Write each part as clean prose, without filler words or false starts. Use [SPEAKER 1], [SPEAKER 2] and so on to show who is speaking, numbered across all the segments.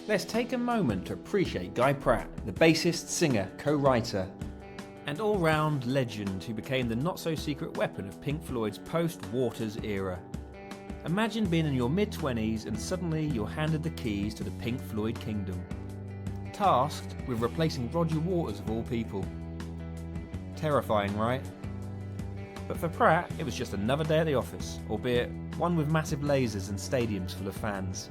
[SPEAKER 1] Let's take a moment to appreciate Guy Pratt, the bassist, singer, co-writer, and all-round legend who became the not-so-secret weapon of Pink Floyd's post-Waters era. Imagine being in your mid-20s and suddenly you're handed the keys to the Pink Floyd kingdom, tasked with replacing Roger Waters of all people. Terrifying, right? But for Pratt, it was just another day at the office, albeit one with massive lasers and stadiums full of fans.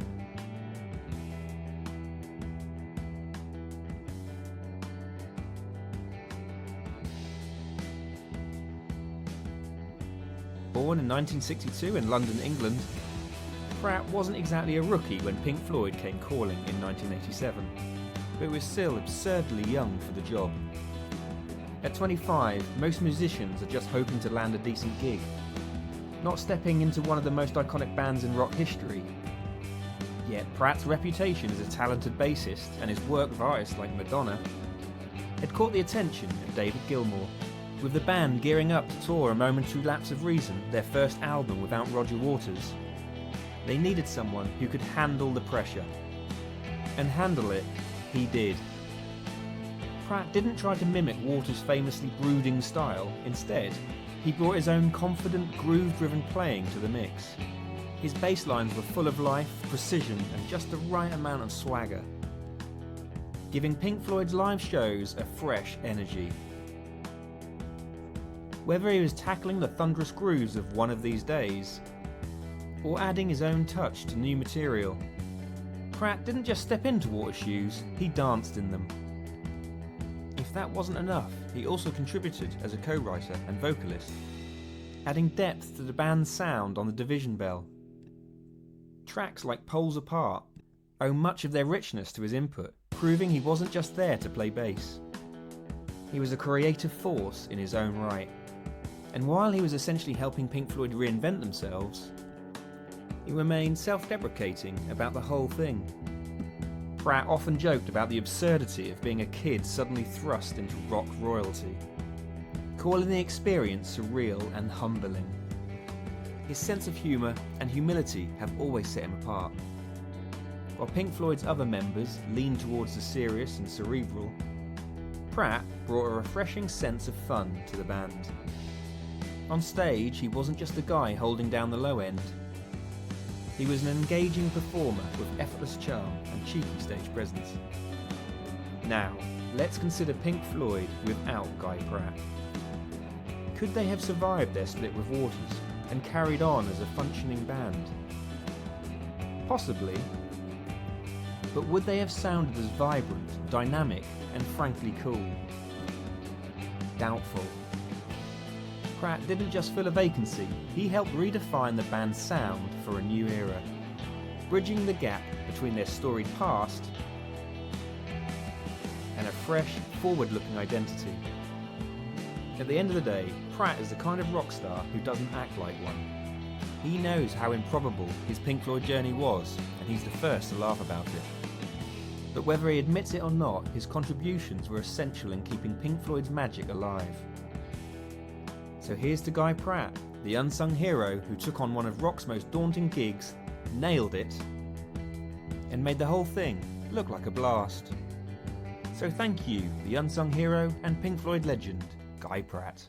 [SPEAKER 1] Born in 1962 in London, England, Pratt wasn't exactly a rookie when Pink Floyd came calling in 1987, but was still absurdly young for the job. At 25, most musicians are just hoping to land a decent gig, not stepping into one of the most iconic bands in rock history. Yet Pratt's reputation as a talented bassist and his work with artists like Madonna had caught the attention of David Gilmour. With the band gearing up to tour A Momentary Lapse of Reason, their first album without Roger Waters, they needed someone who could handle the pressure. And handle it, he did. Pratt didn't try to mimic Waters' famously brooding style. Instead, he brought his own confident, groove-driven playing to the mix. His bass lines were full of life, precision, and just the right amount of swagger, giving Pink Floyd's live shows a fresh energy. Whether he was tackling the thunderous grooves of One of These Days, or adding his own touch to new material, Pratt didn't just step into Waters' shoes, he danced in them. If that wasn't enough, he also contributed as a co-writer and vocalist, adding depth to the band's sound on the Division Bell. Tracks like Poles Apart owe much of their richness to his input, proving he wasn't just there to play bass. He was a creative force in his own right. And while he was essentially helping Pink Floyd reinvent themselves, he remained self-deprecating about the whole thing. Pratt often joked about the absurdity of being a kid suddenly thrust into rock royalty, calling the experience surreal and humbling. His sense of humour and humility have always set him apart. While Pink Floyd's other members leaned towards the serious and cerebral, Pratt brought a refreshing sense of fun to the band. On stage, he wasn't just a guy holding down the low end. He was an engaging performer with effortless charm and cheeky stage presence. Now, let's consider Pink Floyd without Guy Pratt. Could they have survived their split with Waters and carried on as a functioning band? Possibly. But would they have sounded as vibrant, dynamic, and frankly cool? Doubtful. Pratt didn't just fill a vacancy, he helped redefine the band's sound for a new era, bridging the gap between their storied past and a fresh, forward-looking identity. At the end of the day, Pratt is the kind of rock star who doesn't act like one. He knows how improbable his Pink Floyd journey was, and he's the first to laugh about it. But whether he admits it or not, his contributions were essential in keeping Pink Floyd's magic alive. So here's to Guy Pratt, the unsung hero who took on one of rock's most daunting gigs, nailed it, and made the whole thing look like a blast. So thank you, the unsung hero and Pink Floyd legend, Guy Pratt.